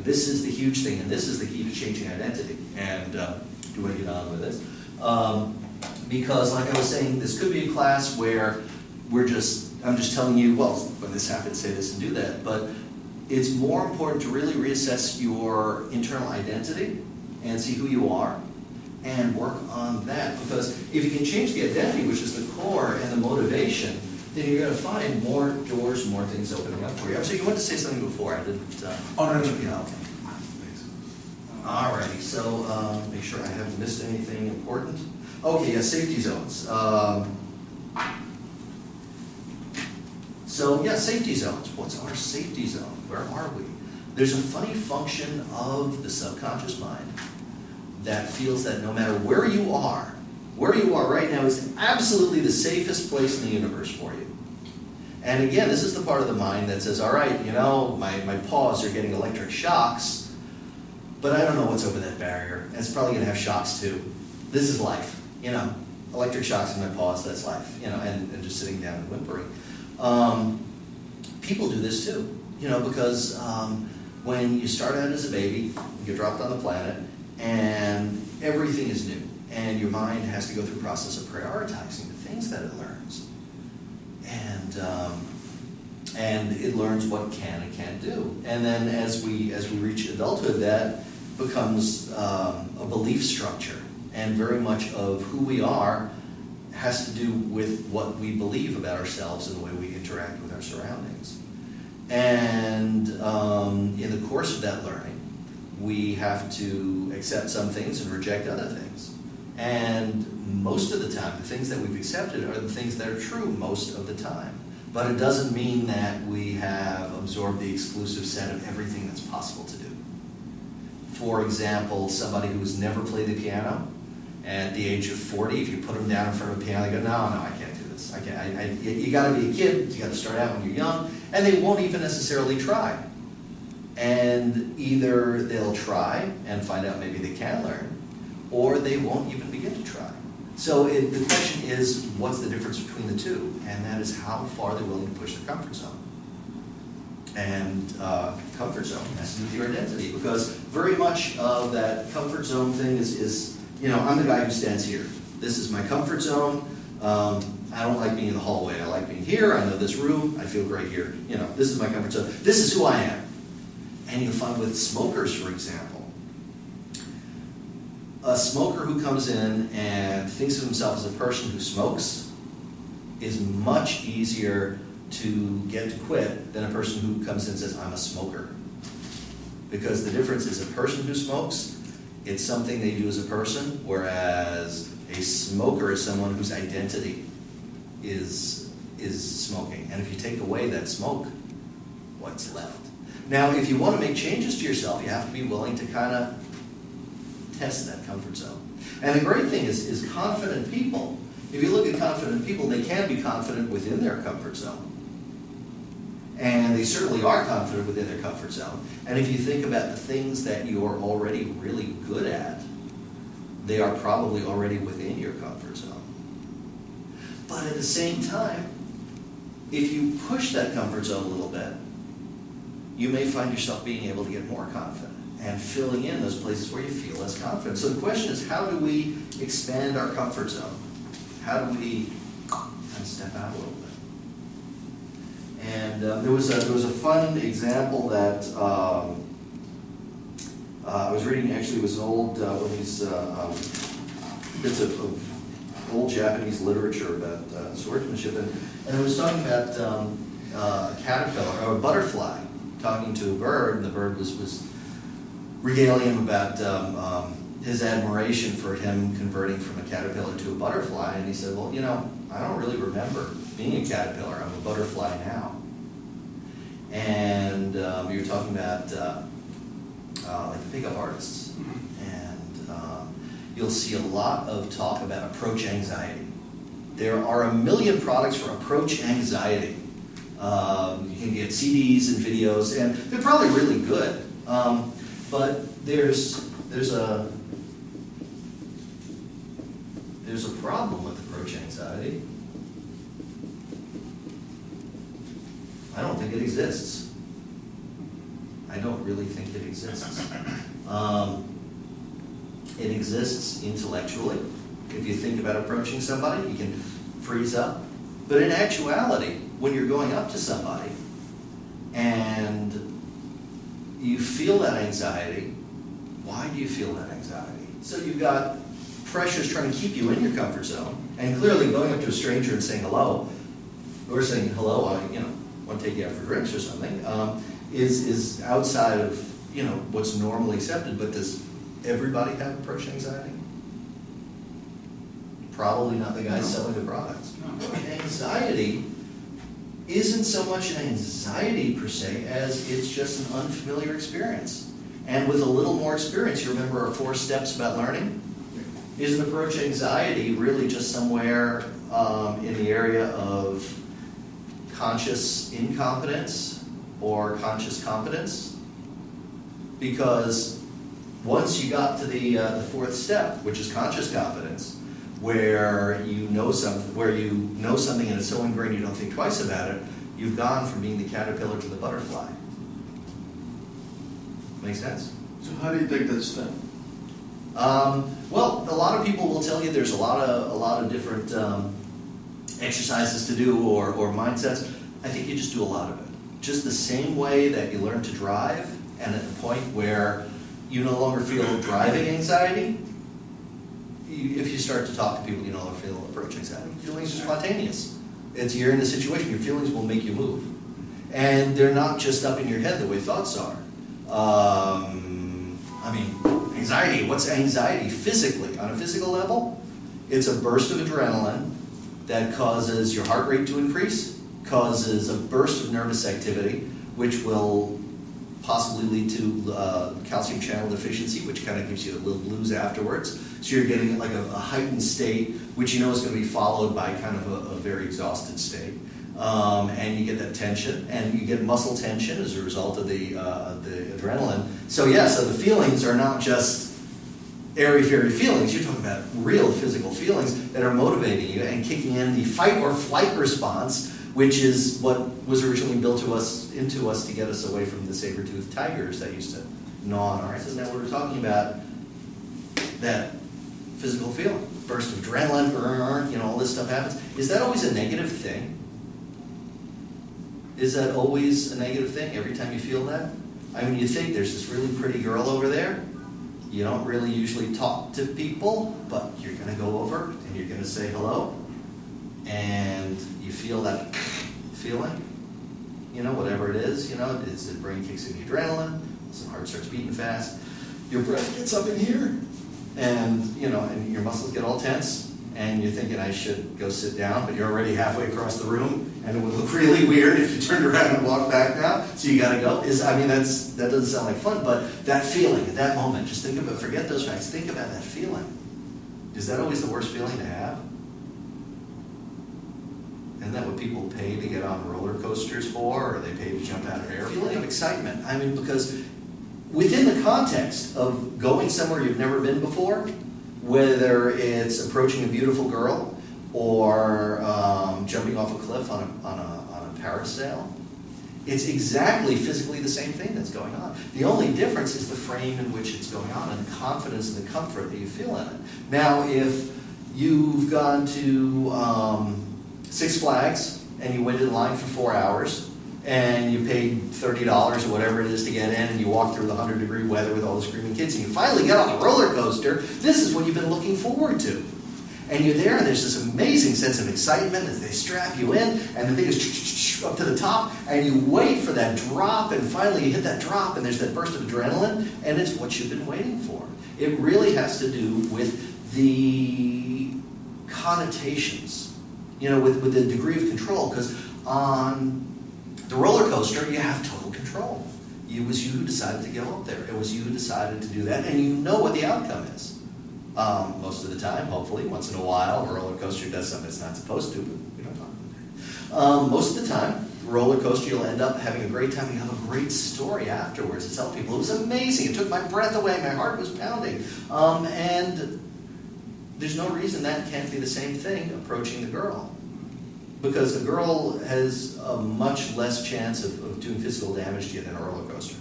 and this is the huge thing, and this is the key to changing identity. And do you want to get on with this? Because, like I was saying, this could be a class where I'm just telling you, well, when this happens, say this and do that. But it's more important to really reassess your internal identity and see who you are and work on that. Because if you can change the identity, which is the core and the motivation, then you're going to find more doors, more things opening up for you. So you wanted to say something before. I didn't. Oh, no. Yeah, okay. Alrighty, so make sure I haven't missed anything important. Okay, yeah, safety zones. So yeah, safety zones. What's our safety zone? Where are we? There's a funny function of the subconscious mind that feels that no matter where you are right now is absolutely the safest place in the universe for you. And again, this is the part of the mind that says, all right, you know, my paws are getting electric shocks, but I don't know what's over that barrier. And it's probably going to have shocks too. This is life, you know. Electric shocks in my paws, that's life, you know, and just sitting down and whimpering. People do this too, you know, because when you start out as a baby, you're dropped on the planet, and everything is new. And your mind has to go through a process of prioritizing the things that it learns. And it learns what it can and can't do. And then as we reach adulthood, that becomes a belief structure. And very much of who we are has to do with what we believe about ourselves and the way we interact with our surroundings. And in the course of that learning, we have to accept some things and reject other things. And most of the time, the things that we've accepted are the things that are true most of the time. But it doesn't mean that we have absorbed the exclusive set of everything that's possible to do. For example, somebody who's never played the piano, at the age of 40, if you put them down in front of a piano, they go, no, I can't do this. You got to be a kid, you got to start out when you're young, and they won't even necessarily try. And either they'll try and find out maybe they can learn, or they won't even begin to try. So the question is, what's the difference between the two? And that is how far they're willing to push their comfort zone. And comfort zone has to do with your identity, because very much of that comfort zone thing is you know, I'm the guy who stands here. This is my comfort zone. I don't like being in the hallway. I like being here. I know this room. I feel great here. You know, this is my comfort zone. This is who I am. And you'll find with smokers, for example, a smoker who comes in and thinks of himself as a person who smokes is much easier to get to quit than a person who comes in and says, I'm a smoker. Because the difference is a person who smokes, it's something they do as a person, whereas a smoker is someone whose identity is smoking. And if you take away that smoke, what's left? Now, if you want to make changes to yourself, you have to be willing to kind of test that comfort zone. And the great thing is confident people, if you look at confident people, they can be confident within their comfort zone. And they certainly are confident within their comfort zone. And if you think about the things that you're already really good at, they are probably already within your comfort zone. But at the same time, if you push that comfort zone a little bit, you may find yourself being able to get more confident and filling in those places where you feel less confident. So the question is, how do we expand our comfort zone? How do we kind of step out a little bit? And there was a fun example that I was reading. Actually, it was an old one of these bits of old Japanese literature about swordsmanship, and it was talking about a caterpillar or a butterfly talking to a bird, and the bird was regaling him about his admiration for him converting from a caterpillar to a butterfly, and he said, well, you know, I don't really remember being a caterpillar. I'm a butterfly now. And you're talking about like pickup artists, and you'll see a lot of talk about approach anxiety. There are a million products for approach anxiety. You can get CDs and videos, and they're probably really good. But there's a problem with approach anxiety. I don't think it exists. I don't really think it exists. It exists intellectually. If you think about approaching somebody, you can freeze up. But in actuality, when you're going up to somebody and you feel that anxiety, why do you feel that anxiety? So you've got pressures trying to keep you in your comfort zone, and clearly going up to a stranger and saying hello, or saying hello, I want to take you out for drinks or something, is outside of what's normally accepted. But does everybody have approach anxiety? Probably not the guys selling the products. Anxiety isn't so much an anxiety per se as it's just an unfamiliar experience. And with a little more experience, you remember our 4 steps about learning? Isn't approach anxiety really just somewhere in the area of conscious incompetence or conscious competence? Because once you got to the 4th step, which is conscious competence, where you know something and it's so ingrained you don't think twice about it, you've gone from being the caterpillar to the butterfly. Make sense? So how do you take that step? Well, a lot of people will tell you there's a lot of different exercises to do or mindsets. I think you just do a lot of it. Just the same way that you learn to drive, and at the point where you no longer feel driving anxiety, if you start to talk to people, you no longer feel approach anxiety. Feelings are spontaneous. You're in the situation, your feelings will make you move. And they're not just up in your head the way thoughts are. Anxiety, what's anxiety physically? On a physical level, it's a burst of adrenaline that causes your heart rate to increase, causes a burst of nervous activity, which will possibly lead to calcium channel deficiency, which kind of gives you a little blues afterwards. So you're getting like a heightened state, which you know is going to be followed by kind of a very exhausted state. And you get that tension, and you get muscle tension as a result of the adrenaline. So so the feelings are not just airy-fairy feelings. You're talking about real physical feelings that are motivating you and kicking in the fight or flight response, which is what was originally built into us to get us away from the saber-toothed tigers that used to gnaw on our heads. Now we're talking about that physical feeling, burst of adrenaline, all this stuff happens. Is that always a negative thing? Is that always a negative thing every time you feel that? You think there's this really pretty girl over there. You don't really usually talk to people, but you're going to go over and you're going to say hello. And you feel that feeling, whatever it is, the brain kicks in the adrenaline, the heart starts beating fast, your breath gets up in here, and, and your muscles get all tense. And you're thinking, I should go sit down, but you're already halfway across the room, and it would look really weird if you turned around and walked back now, so you got to go. That doesn't sound like fun, but that feeling at that moment, just think about, forget those facts, think about that feeling. Is that always the worst feeling to have? Isn't that what people pay to get on roller coasters for, or they pay to jump out of air? Feeling of excitement. because within the context of going somewhere you've never been before, whether it's approaching a beautiful girl or jumping off a cliff on a parasail, it's exactly physically the same thing that's going on. The only difference is the frame in which it's going on and the confidence and the comfort that you feel in it. Now, if you've gone to Six Flags and you waited in line for 4 hours, and you paid $30 or whatever it is to get in, and you walk through the 100-degree weather with all the screaming kids, and you finally get on the roller coaster, this is what you've been looking forward to. And you're there, and there's this amazing sense of excitement as they strap you in, and the thing is up to the top, and you wait for that drop, and finally you hit that drop, and there's that burst of adrenaline, and it's what you've been waiting for. It really has to do with the connotations, with the degree of control, because on the roller coaster, you have total control. It was you who decided to go up there. It was you who decided to do that, and you know what the outcome is. Most of the time, hopefully, once in a while, a roller coaster does something it's not supposed to, but we don't talk about that. Most of the time, roller coaster, you'll end up having a great time. You have a great story afterwards to tell people. It was amazing. It took my breath away. My heart was pounding. And there's no reason that can't be the same thing approaching the girl. Because a girl has a much less chance of doing physical damage to you than a roller coaster.